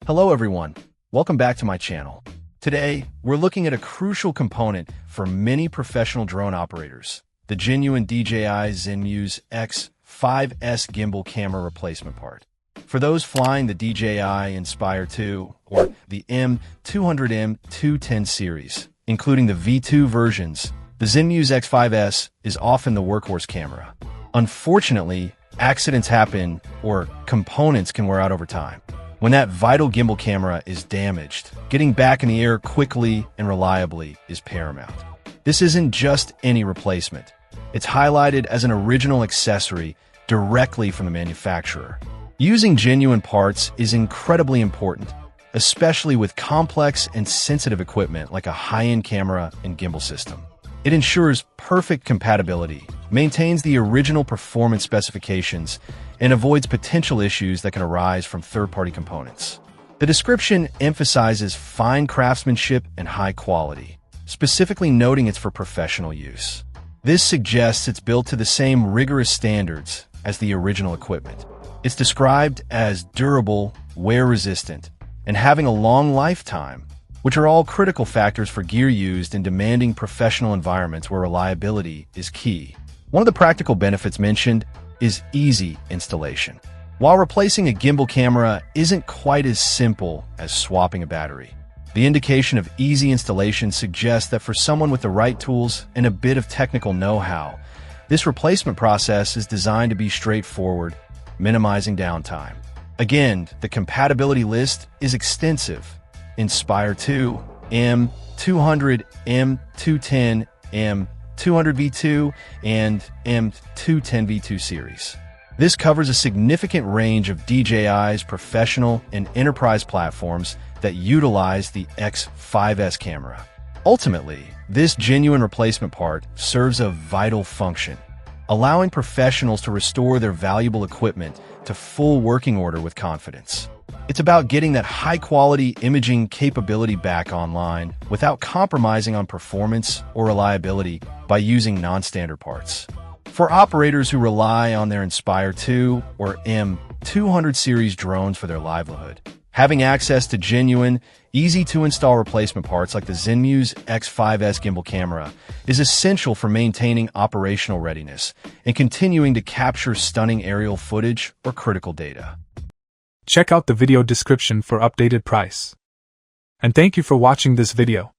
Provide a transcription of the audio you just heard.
Hello everyone, welcome back to my channel. Today, we're looking at a crucial component for many professional drone operators, the Geunine DJI ZENMUSE X5S gimbal camera replacement part. For those flying the DJI Inspire 2 or the M200M210 series, including the V2 versions, the ZENMUSE X5S is often the workhorse camera. Unfortunately, accidents happen or components can wear out over time. When that vital gimbal camera is damaged, getting back in the air quickly and reliably is paramount. This isn't just any replacement. It's highlighted as an original accessory directly from the manufacturer. Using genuine parts is incredibly important, especially with complex and sensitive equipment like a high-end camera and gimbal system. It ensures perfect compatibility, maintains the original performance specifications, and avoids potential issues that can arise from third-party components. The description emphasizes fine craftsmanship and high quality, specifically noting it's for professional use. This suggests it's built to the same rigorous standards as the original equipment. It's described as durable, wear-resistant, and having a long lifetime, which are all critical factors for gear used in demanding professional environments where reliability is key. One of the practical benefits mentioned is easy installation. While replacing a gimbal camera isn't quite as simple as swapping a battery, the indication of easy installation suggests that for someone with the right tools and a bit of technical know-how, this replacement process is designed to be straightforward, minimizing downtime. Again, the compatibility list is extensive. Inspire 2, M200, M210, M200V2, and M210V2 series. This covers a significant range of DJI's professional and enterprise platforms that utilize the X5S camera. Ultimately, this genuine replacement part serves a vital function, allowing professionals to restore their valuable equipment to full working order with confidence. It's about getting that high-quality imaging capability back online without compromising on performance or reliability by using non-standard parts. For operators who rely on their Inspire 2 or M200 series drones for their livelihood, having access to genuine, easy-to-install replacement parts like the ZENMUSE X5S gimbal camera is essential for maintaining operational readiness and continuing to capture stunning aerial footage or critical data. Check out the video description for updated price. And thank you for watching this video.